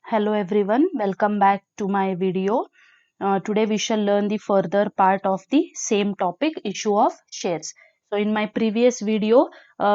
Hello everyone, welcome back to my video. Today we shall learn the further part of the same topic, issue of shares. So in my previous video,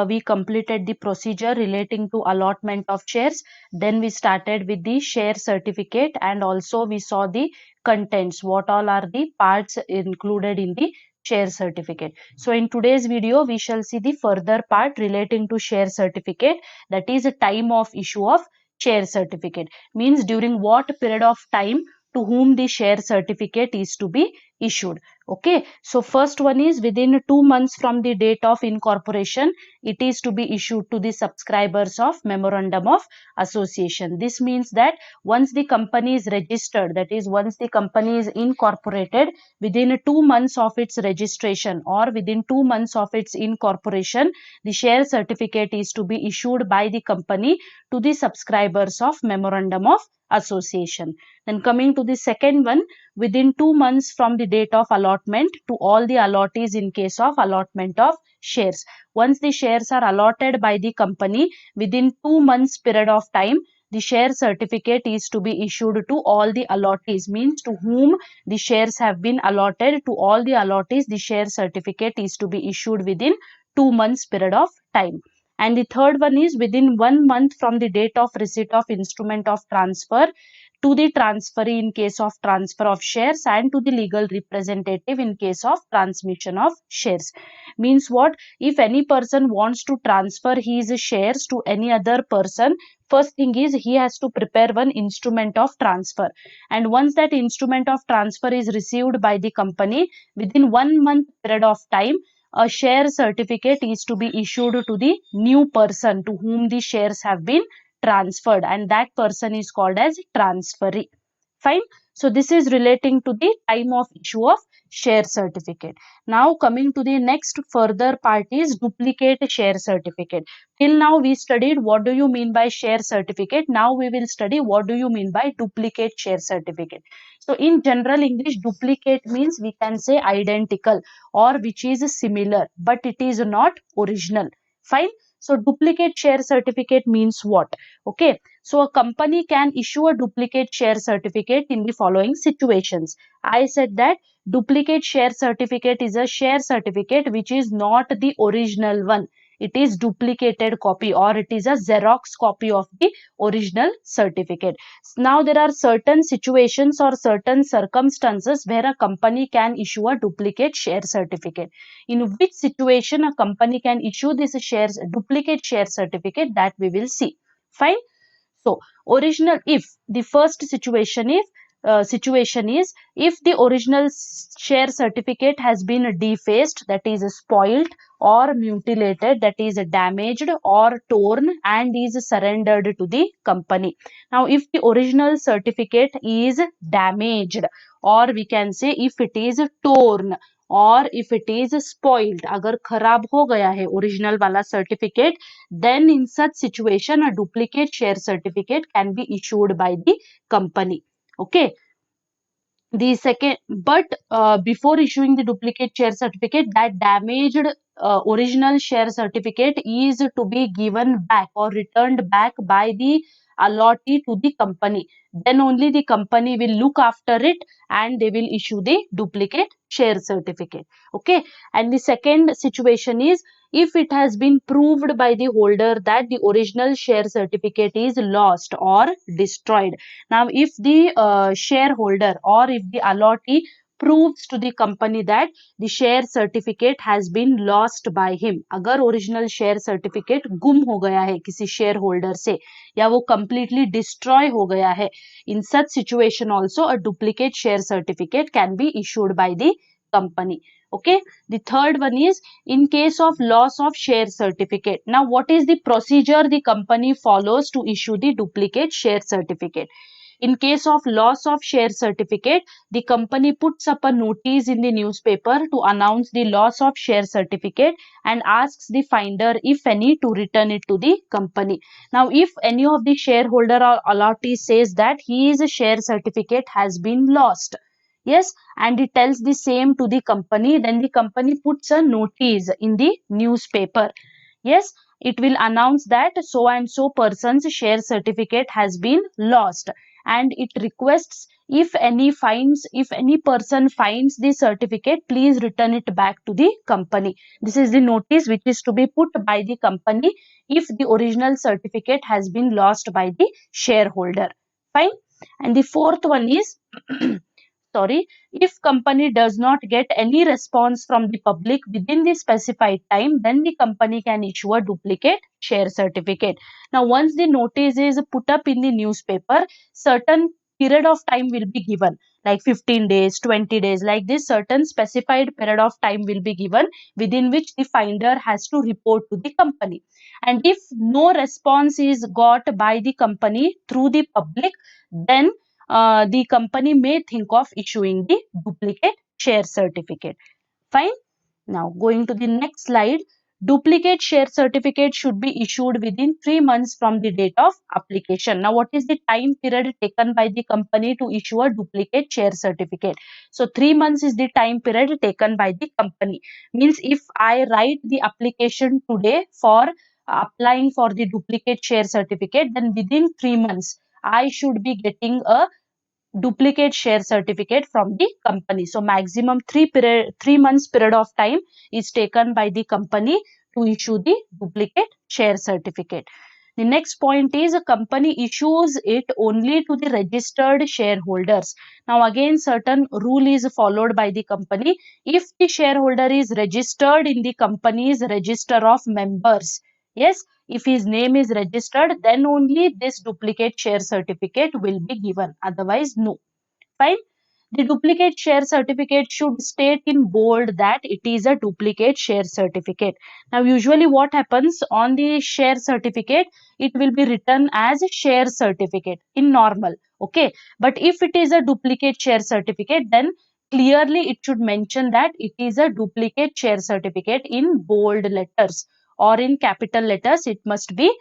we completed the procedure relating to allotment of shares. Then we started with the share certificate and also we saw the contents, what all are the parts included in the share certificate. So in today's video, we shall see the further part relating to share certificate, that is time of issue of share certificate, means during what period of time to whom the share certificate is to be issued. Okay, so first one is within 2 months from the date of incorporation, it is to be issued to the subscribers of memorandum of association. This means that once the company is registered, that is once the company is incorporated, within 2 months of its registration or within 2 months of its incorporation, the share certificate is to be issued by the company to the subscribers of memorandum of association. Then coming to the second one, within 2 months from the date of allotment to all the allottees in case of allotment of shares. Once the shares are allotted by the company, within 2 months period of time, the share certificate is to be issued to all the allottees, means to whom the shares have been allotted, to all the allottees the share certificate is to be issued within 2 months period of time. And the third one is within 1 month from the date of receipt of instrument of transfer to the transferee in case of transfer of shares and to the legal representative in case of transmission of shares. Means what? If any person wants to transfer his shares to any other person, first thing is he has to prepare one instrument of transfer, and once that instrument of transfer is received by the company, within 1 month period of time, a share certificate is to be issued to the new person to whom the shares have been transferred, and that person is called as transferee. Fine. So this is relating to the time of issue of share certificate. Now coming to the next further part is duplicate share certificate. Till now we studied what do you mean by share certificate. Now we will study what do you mean by duplicate share certificate. So in general English, duplicate means we can say identical or which is similar, but it is not original. Fine. So duplicate share certificate means what? Okay. So a company can issue a duplicate share certificate in the following situations. I said that duplicate share certificate is a share certificate which is not the original one. It is duplicated copy or it is a Xerox copy of the original certificate. Now there are certain situations or certain circumstances where a company can issue a duplicate share certificate. In which situation a company can issue this duplicate share certificate, that we will see. Fine. So original, if the first situation is if the original share certificate has been defaced, that is spoiled, or mutilated, that is damaged or torn, and is surrendered to the company. Now if the original certificate is damaged, or we can say if it is torn, और if it is spoiled, अगर खराब हो गया है original वाला certificate, then in such situation a duplicate share certificate can be issued by the company. Okay. The second, but before issuing the duplicate share certificate, that damaged original share certificate is to be given back or returned back by the allottee to the company. Then only the company will look after it and they will issue the duplicate share certificate. Okay. And the second situation is if it has been proved by the holder that the original share certificate is lost or destroyed. Now if the shareholder or if the allottee proves to the company that the share certificate has been lost by him, अगर original share certificate गुम हो गया है किसी shareholder से या वो completely destroy हो गया है, in such situation also a duplicate share certificate can be issued by the company. Okay. The third one is in case of loss of share certificate. Now what is the procedure the company follows to issue the duplicate share certificate? In case of loss of share certificate, the company puts up a notice in the newspaper to announce the loss of share certificate and asks the finder, if any, to return it to the company. Now, if any of the shareholder or allottee says that his share certificate has been lost, yes, and it tells the same to the company, then the company puts a notice in the newspaper. Yes, it will announce that so and so person's share certificate has been lost, and it requests if any person finds the certificate, please return it back to the company. This is the notice which is to be put by the company if the original certificate has been lost by the shareholder. Fine. And the fourth one is sorry, if company does not get any response from the public within the specified time, then the company can issue a duplicate share certificate. Now once the notice is put up in the newspaper, certain period of time will be given, like 15 days, 20 days, like this certain specified period of time will be given within which the finder has to report to the company. And if no response is got by the company through the public, then the company may think of issuing the duplicate share certificate. Fine. Now going to the next slide. Duplicate share certificate should be issued within 3 months from the date of application. Now what is the time period taken by the company to issue a duplicate share certificate? So 3 months is the time period taken by the company. Means if I write the application today for applying for the duplicate share certificate, then within 3 months I should be getting a duplicate share certificate from the company. So maximum 3 months period of time is taken by the company to issue the duplicate share certificate. The next point is a company issues it only to the registered shareholders. Now again certain rule is followed by the company. If the shareholder is registered in the company's register of members, yes, if his name is registered, then only this duplicate share certificate will be given. Otherwise, no. Fine. The duplicate share certificate should state in bold that it is a duplicate share certificate. Now, usually what happens on the share certificate, it will be written as a share certificate in normal. Okay. But if it is a duplicate share certificate, then clearly it should mention that it is a duplicate share certificate in bold letters, or in capital letters. It must be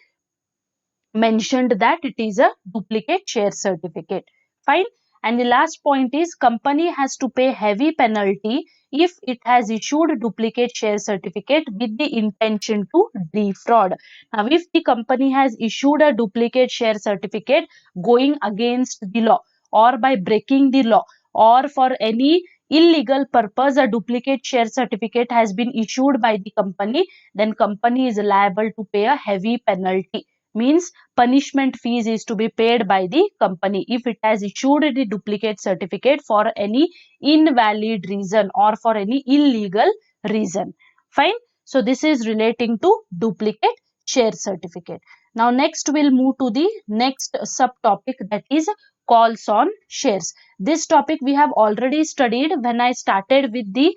mentioned that it is a duplicate share certificate. Fine. And the last point is company has to pay heavy penalty if it has issued duplicate share certificate with the intention to defraud. Now, if the company has issued a duplicate share certificate going against the law, or by breaking the law, or for any illegal purpose, a duplicate share certificate has been issued by the company, then company is liable to pay a heavy penalty. Means punishment fees is to be paid by the company if it has issued the duplicate certificate for any invalid reason or for any illegal reason. Fine. So this is relating to duplicate share certificate. Now next we'll move to the next subtopic, that is calls on shares. This topic we have already studied when I started with the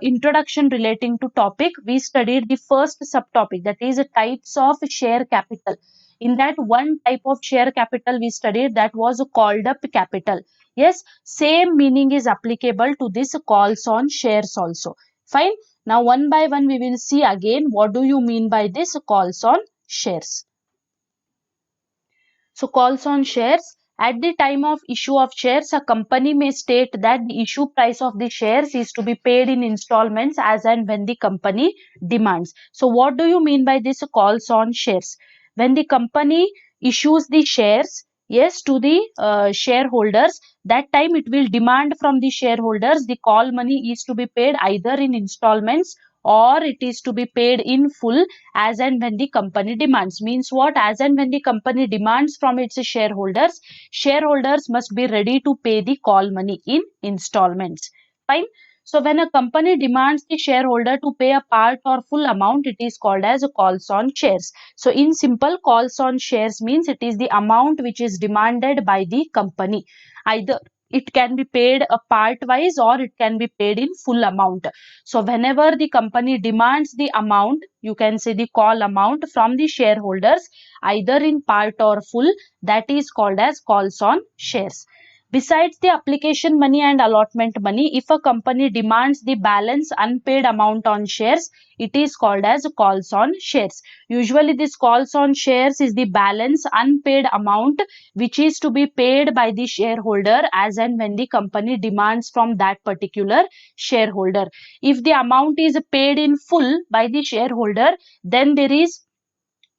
introduction relating to topic. We studied the first subtopic, that is types of share capital. In that, one type of share capital we studied, that was called up capital. Yes, same meaning is applicable to this calls on shares also. Fine. Now one by one we will see again what do you mean by this calls on shares. So calls on shares. At the time of issue of shares, a company may state that the issue price of the shares is to be paid in installments as and when the company demands. So what do you mean by this calls on shares? When the company issues the shares, yes, to the shareholders, that time it will demand from the shareholders the call money is to be paid either in installments or it is to be paid in full as and when the company demands. Means what? As and when the company demands from its shareholders, shareholders must be ready to pay the call money in installments. Fine. So when a company demands the shareholder to pay a part or full amount, it is called as a calls on shares. So in simple, calls on shares means it is the amount which is demanded by the company. Either it can be paid a part wise or it can be paid in full amount. So whenever the company demands the amount, you can say the call amount from the shareholders, either in part or full, that is called as calls on shares. Besides the application money and allotment money, if a company demands the balance unpaid amount on shares, it is called as calls on shares. Usually this calls on shares is the balance unpaid amount which is to be paid by the shareholder as and when the company demands from that particular shareholder. If the amount is paid in full by the shareholder, then there is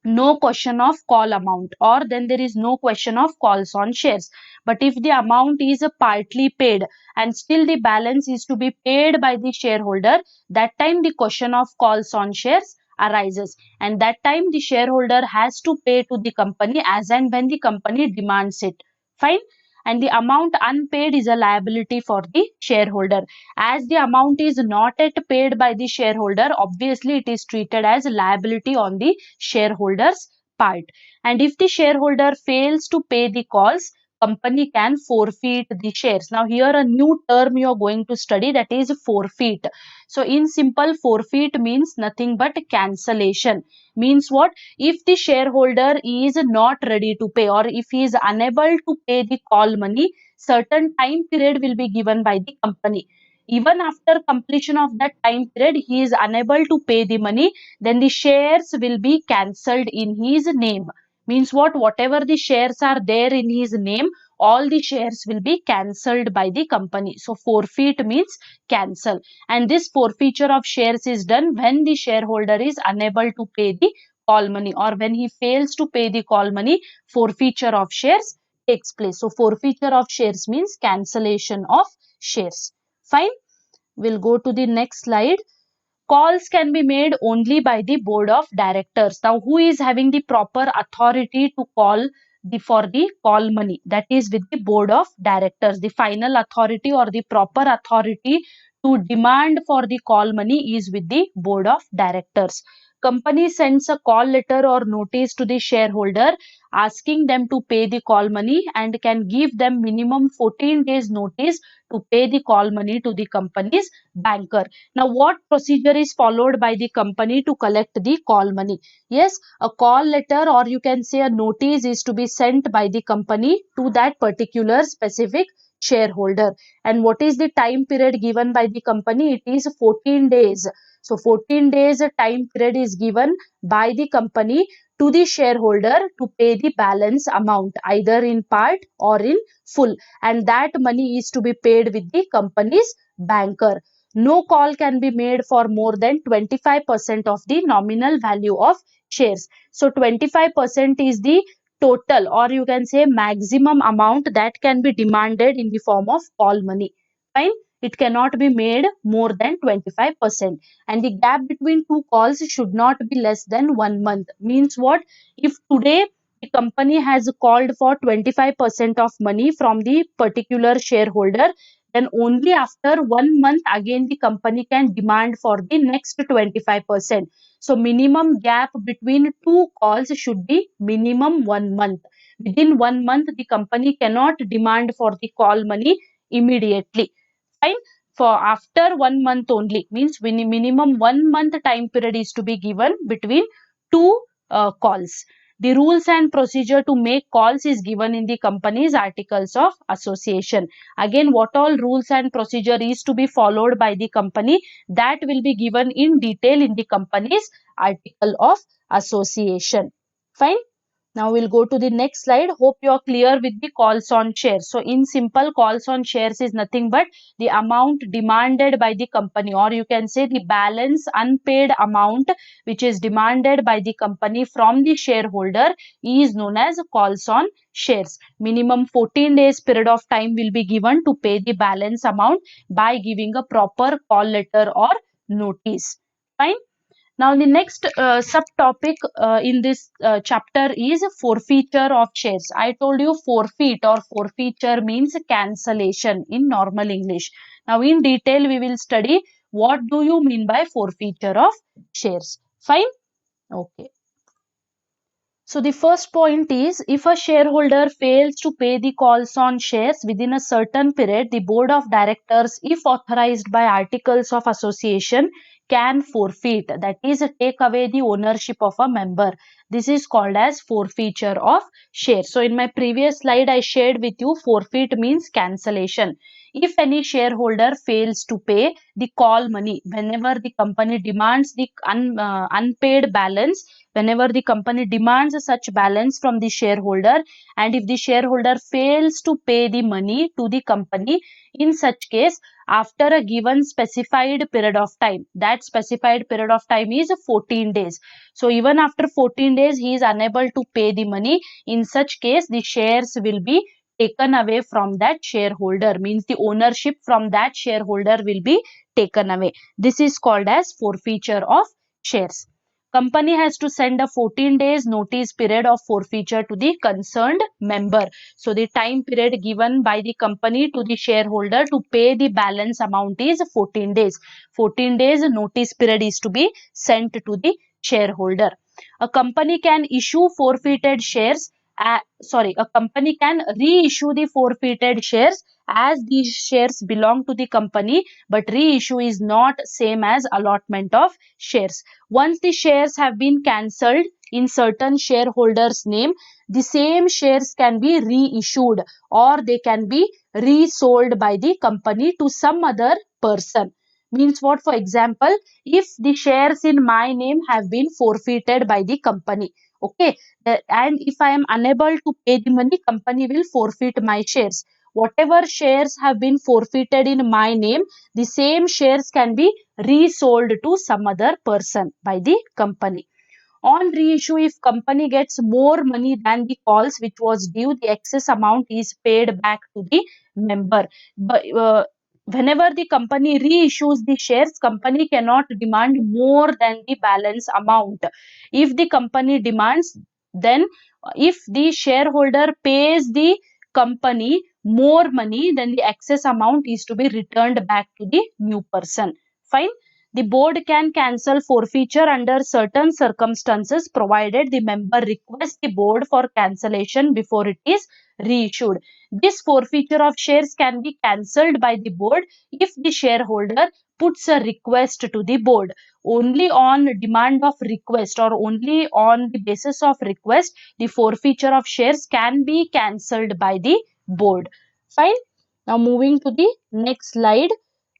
no question of call amount, or then there is no question of calls on shares. But if the amount is partly paid and still the balance is to be paid by the shareholder, that time the question of calls on shares arises, and that time the shareholder has to pay to the company as and when the company demands it. Fine. And the amount unpaid is a liability for the shareholder. As the amount is not yet paid by the shareholder, obviously it is treated as liability on the shareholder's part. And if the shareholder fails to pay the calls, company can forfeit the shares. Now here a new term you are going to study, that is forfeit. So in simple, forfeit means nothing but cancellation. Means what? If the shareholder is not ready to pay, or if he is unable to pay the call money, certain time period will be given by the company. Even after completion of that time period, he is unable to pay the money, then the shares will be cancelled in his name. Means what? Whatever the shares are there in his name, all the shares will be cancelled by the company. So forfeit means cancel. And this forfeiture of shares is done when the shareholder is unable to pay the call money, or when he fails to pay the call money, forfeiture of shares takes place. So forfeiture of shares means cancellation of shares. Fine. We'll go to the next slide. Calls can be made only by the board of directors. Now, who is having the proper authority to call for the call money? That is with the board of directors. The final authority or the proper authority to demand for the call money is with the board of directors. Company sends a call letter or notice to the shareholder asking them to pay the call money, and can give them minimum 14 days notice to pay the call money to the company's banker. Now, what procedure is followed by the company to collect the call money? Yes, a call letter, or you can say a notice, is to be sent by the company to that particular specific shareholder. And what is the time period given by the company? It is 14 days. So 14 days time period is given by the company to the shareholder to pay the balance amount, either in part or in full. And that money is to be paid with the company's banker. No call can be made for more than 25% of the nominal value of shares. So 25% is the total, or you can say maximum amount that can be demanded in the form of call money. Fine. It cannot be made more than 25%. And the gap between two calls should not be less than 1 month. Means what? If today the company has called for 25% of money from the particular shareholder, then only after 1 month again the company can demand for the next 25%. So minimum gap between two calls should be minimum 1 month. Within 1 month, the company cannot demand for the call money immediately. Fine. For after 1 month only, means minimum 1 month time period is to be given between two calls. The rules and procedure to make calls is given in the company's articles of association. Again, what all rules and procedure is to be followed by the company, that will be given in detail in the company's article of association. Fine. Now we'll go to the next slide. Hope you are clear with the calls on shares. So in simple, calls on shares is nothing but the amount demanded by the company, or you can say the balance unpaid amount which is demanded by the company from the shareholder is known as calls on shares. Minimum 14 days period of time will be given to pay the balance amount by giving a proper call letter or notice. Fine. Now, the next subtopic in this chapter is forfeiture of shares. I told you forfeit or forfeiture means cancellation in normal English. Now, in detail, we will study what do you mean by forfeiture of shares. Fine? Okay. So the first point is, if a shareholder fails to pay the calls on shares within a certain period, the board of directors, if authorized by articles of association, can forfeit, that is take away the ownership of a member. This is called as forfeiture of shares. So in my previous slide I shared with you, forfeit means cancellation. If any shareholder fails to pay the call money, whenever the company demands the unpaid balance, whenever the company demands such balance from the shareholder, and if the shareholder fails to pay the money to the company, in such case, after a given specified period of time, that specified period of time is 14 days. So even after 14 days he is unable to pay the money, in such case the shares will be taken away from that shareholder, means the ownership from that shareholder will be taken away. This is called as forfeiture of shares. Company has to send a 14 days notice period of forfeiture to the concerned member. So the time period given by the company to the shareholder to pay the balance amount is 14 days. 14 days notice period is to be sent to the shareholder. A company can issue forfeited shares. A company can reissue the forfeited shares as these shares belong to the company, but reissue is not same as allotment of shares. Once the shares have been cancelled in certain shareholders' name, the same shares can be reissued or they can be resold by the company to some other person. Means what? For example, if the shares in my name have been forfeited by the company, okay, and if I am unable to pay the money, company will forfeit my shares. Whatever shares have been forfeited in my name, the same shares can be resold to some other person by the company. On reissue, if company gets more money than the calls which was due, the excess amount is paid back to the member. But whenever the company reissues the shares, company cannot demand more than the balance amount. If the company demands, then if the shareholder pays the company more money, then the excess amount is to be returned back to the new person. Fine. The board can cancel forfeiture under certain circumstances provided the member requests the board for cancellation before it is reissued. This forfeiture of shares can be cancelled by the board if the shareholder puts a request to the board. Only on demand of request or only on the basis of request, the forfeiture of shares can be cancelled by the board. Fine. Now moving to the next slide.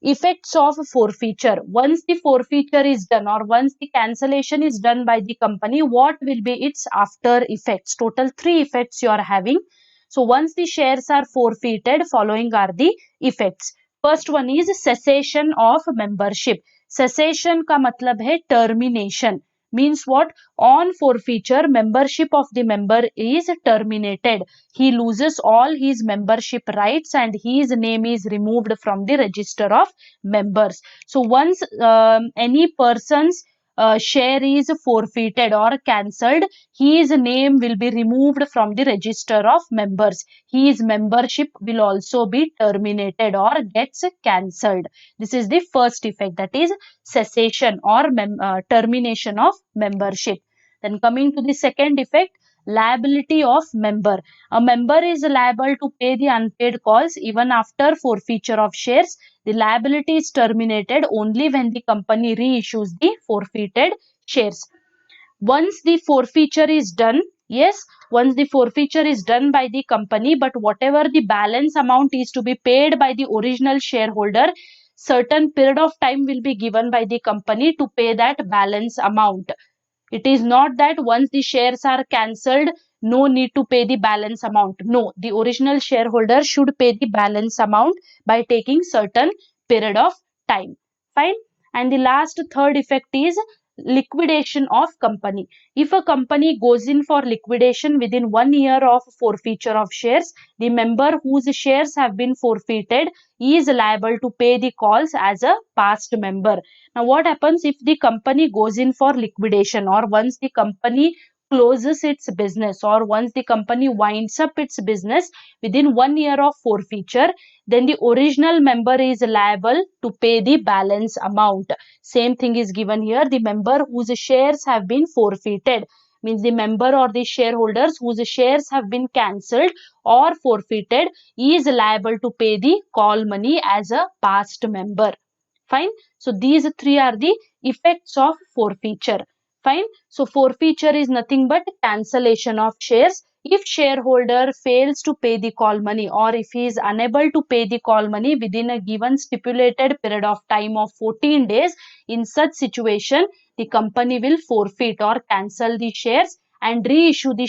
Effects of forfeiture. Once the forfeiture is done or once the cancellation is done by the company, what will be its after effects? Total 3 effects you are having. So once the shares are forfeited, following are the effects. First one is cessation of membership. Cessation का मतलब है termination. Means what? On forfeiture, membership of the member is terminated. He loses all his membership rights and his name is removed from the register of members. So once any person's share is forfeited or cancelled, his name will be removed from the register of members. His membership will also be terminated or gets cancelled. This is the first effect, that is cessation or termination of membership. Then coming to the second effect, liability of member. A member is liable to pay the unpaid calls even after forfeiture of shares. The liability is terminated only when the company reissues the forfeited shares. Once the forfeiture is done, yes, once the forfeiture is done by the company, but whatever the balance amount is to be paid by the original shareholder, certain period of time will be given by the company to pay that balance amount. It is not that once the shares are cancelled, no need to pay the balance amount. No, the original shareholder should pay the balance amount by taking certain period of time. Fine. And the last third effect is liquidation of company. If a company goes in for liquidation within 1 year of forfeiture of shares, the member whose shares have been forfeited is liable to pay the calls as a past member. Now, what happens if the company goes in for liquidation or once the company closes its business or once the company winds up its business within 1 year of forfeiture, then the original member is liable to pay the balance amount. Same thing is given here. The member whose shares have been forfeited, means the member or the shareholders whose shares have been cancelled or forfeited, is liable to pay the call money as a past member. Fine. So these three are the effects of forfeiture. Fine. So forfeiture is nothing but cancellation of shares. If shareholder fails to pay the call money, or if he is unable to pay the call money within a given stipulated period of time of 14 days, in such situation the company will forfeit or cancel the shares and reissue the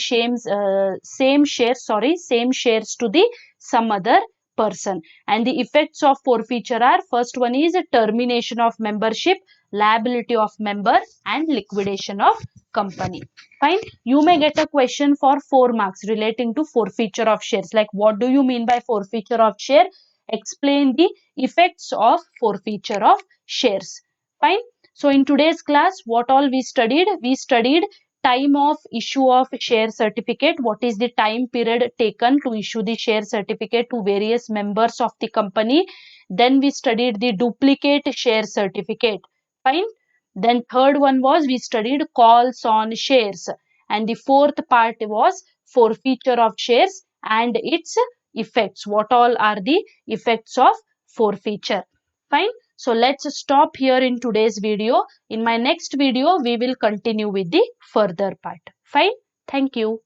same shares to the some other person. And the effects of forfeiture are: first one is termination of membership, liability of member, and liquidation of company. Fine. You may get a question for 4 marks relating to forfeiture of shares. Like, what do you mean by forfeiture of share? Explain the effects of forfeiture of shares. Fine. So in today's class, what all we studied? We studied time of issue of share certificate. What is the time period taken to issue the share certificate to various members of the company? Then we studied the duplicate share certificate. Fine. Then third one was we studied calls on shares, and the fourth part was forfeiture of shares and its effects. What all are the effects of forfeiture? Fine. So let's stop here in today's video. In my next video, we will continue with the further part. Fine. Thank you.